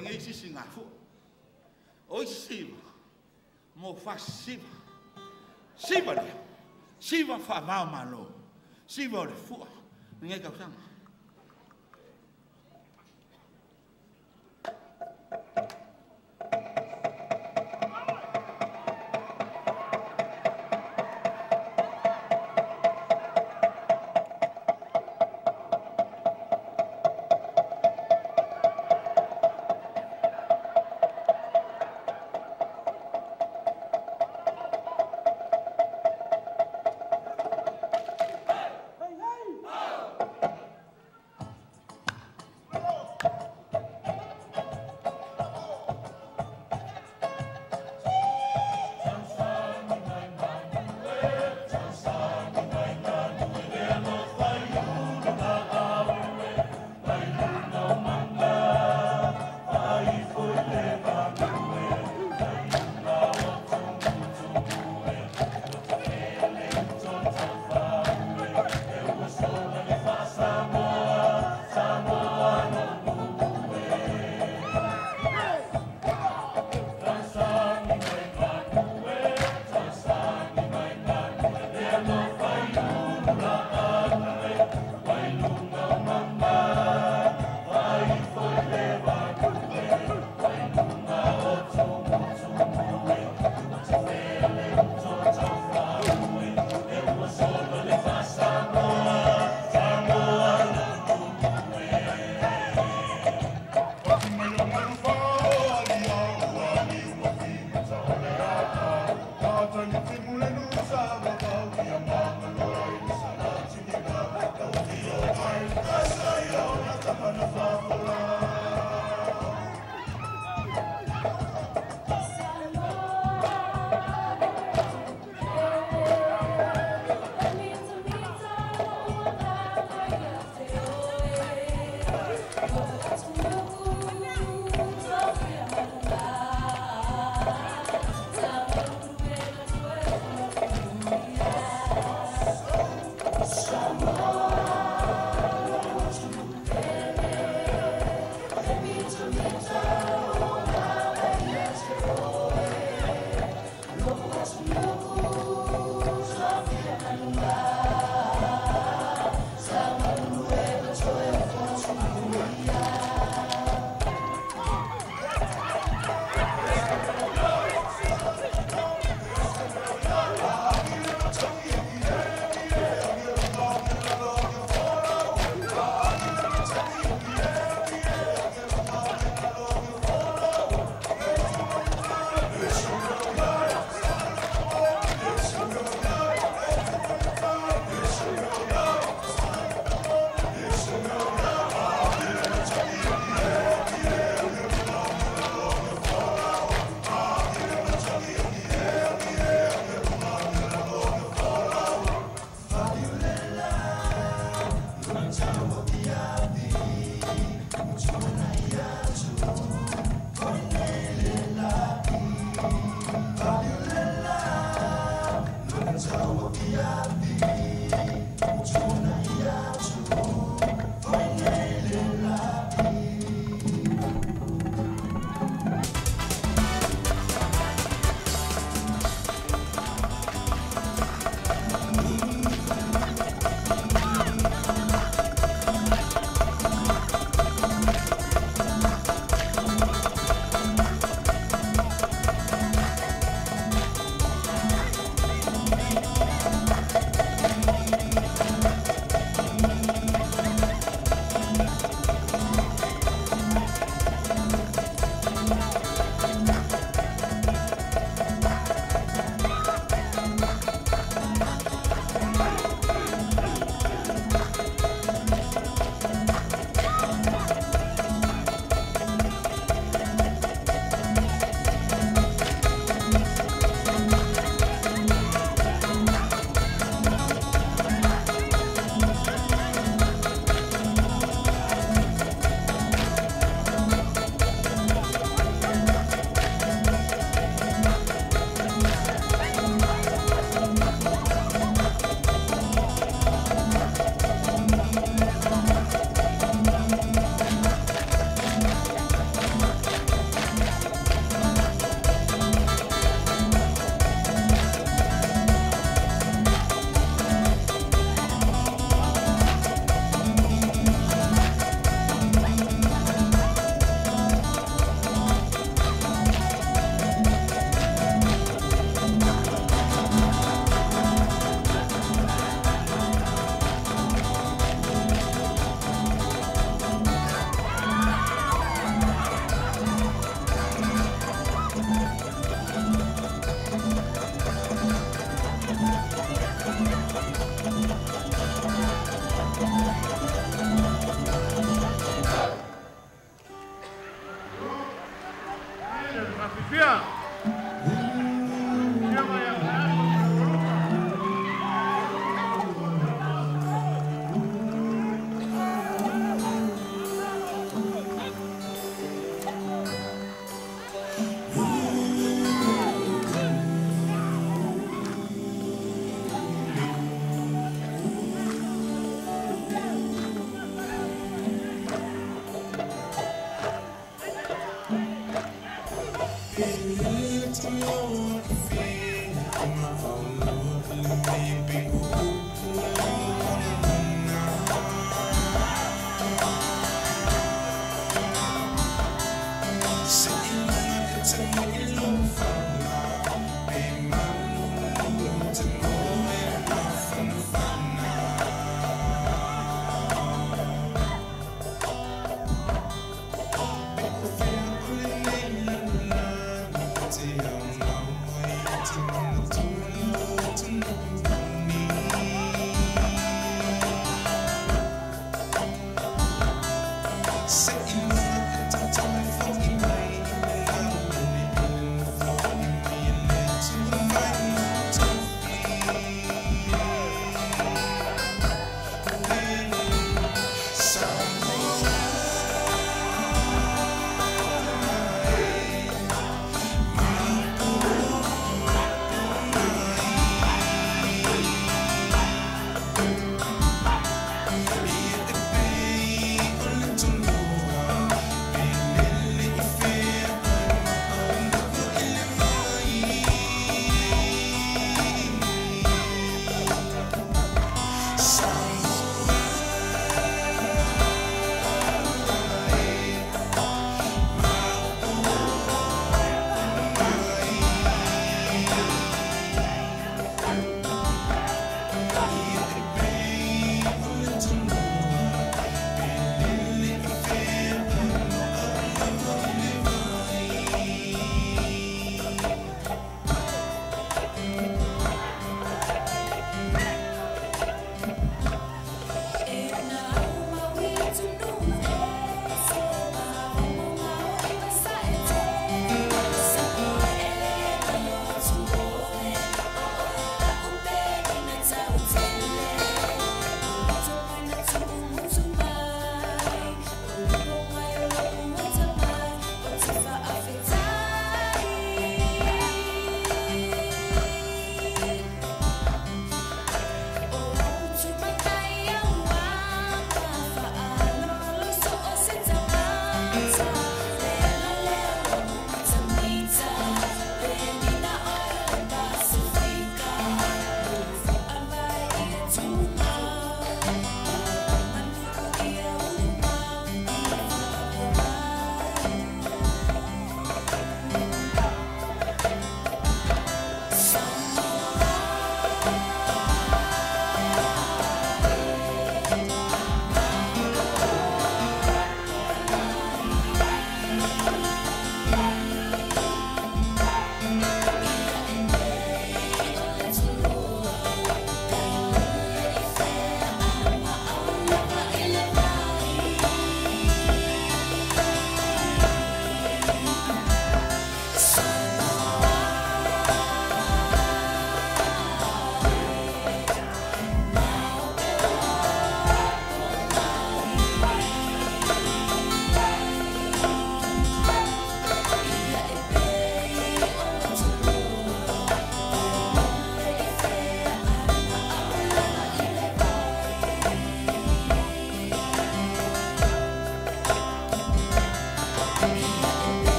le ngai sisi ngā fu. Oi Siva, mo fa Siva. Siva le, Siva fa mau malo. Siva le fu, ngai kau sanga.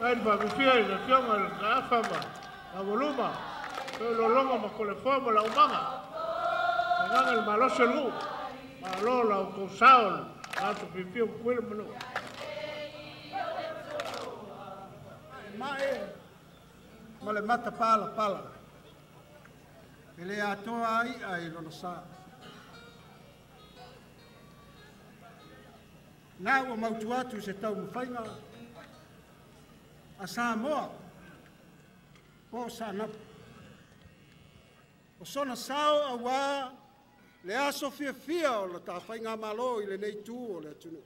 Elba mifia ina fianga la afama la voluma lo longa ma con le forma la umanga nanga el malo selu malo la usao la tu fifia kwele mno mai male mata pala ele atoa ai lo sa na o mautuatu se tau mfainga a Samoa o sana o sona sao a wa le aso fia o la ta fainga malo i le nei tu o le tunu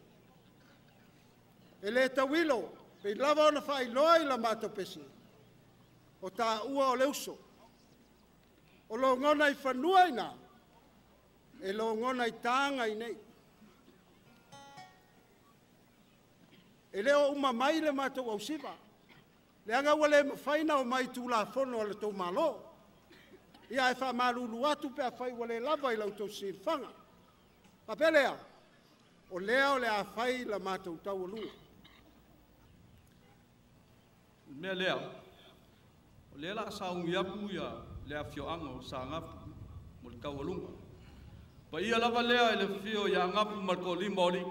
e le tawilo pe lava ona fai loi la mato pesi o ta ua o le uso o lo ngona i fanua ina e lo ngona i tanga i nei E leo uma mai le mātou au Siva. Le anga wale mawhaina o mai tūla whono o le tau malo. Ia e wha maruru atu pe a whai wale lava i lau tau sirwhanga. Pa pelea, o lea o le a whai la mātou Taualuga. Mea lea, o lea la saungi apu ia lea fioanga o sa ngapu mo le Taualuga. Pa ia lava lea e le fio ia ngapu marko limori.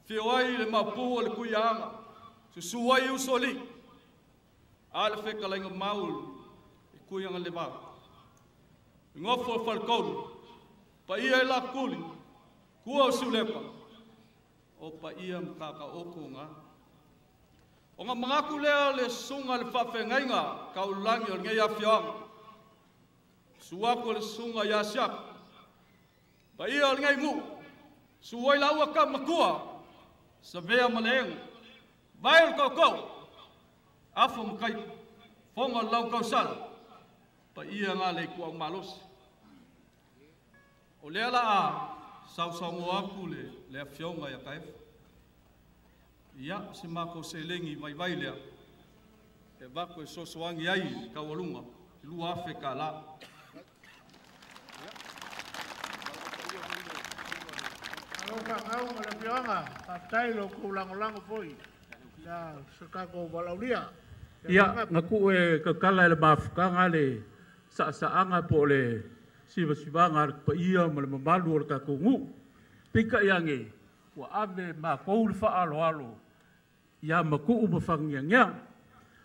Fio ai le mapu o le kuianga, susuai usoli. Ale wheka lainga maulu, e kuianga le mau. Ngofo o whalkoulu, pa ia e la kuli, kua o sulepa. O pa ia mkaka oko ngā. O ngā mangaku lea le sunga le whawhengainga, kaulangi o ngei a fioanga. Suako le sunga ia siak. Pa ia o ngei mu, suai laua ka makua. Sa mea maleeng, vai o kau, afo makai, fonga lau kau sala, pa ia ngā le kua malos. O lea la a, sau aku le a fionga ia kaif. Ia, se mako se lengi vai lea, e wako e sosoangi ai Taualuga, lua afe ka la. Au ma le fionga, a tailo kulango foi. Ya sakako walaulia. Ia, ngaku e kakala le mafukanga le saanga po le siva pa ia ma le mamalu o le kakongu. Pika iange, wa ame ma kou le alo. Ia ma kuu mafangiangia.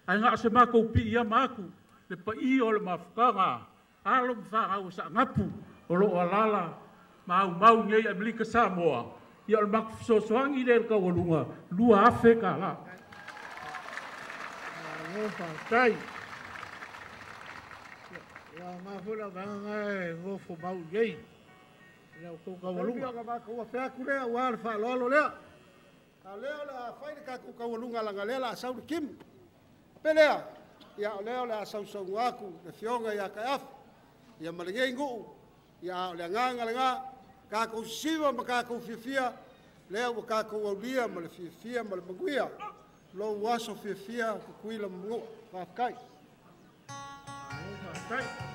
Ai ngā se ma kou pi ia maku, le pa ia o le mafukanga, alo mwhanga sa ngapu, o lo alala, mau ngei Amerika Samoa. Ia o le maku sosoangi le Taualuga, lua afe ka la. Ngofa tai. Ia ngā hula vanga e ngofo mau ngei. Ia o kou Taualuga. Ia ngā kua wheaku lea, ua le whaalolo lea. Ka leo le a whaile kaku Taualuga langa lea la sauri kim. Pelea, ia o leo le a sausau aku, le fionga ia kai afu. Ia malingei nguu, ia o le nganga le ngā. Kako Siva ma kako fiafia, leo ma kako aulia ma le fiafia ma le maguia. Lo waso fiafia kukuila mungu, whafkai. Ngofa tai.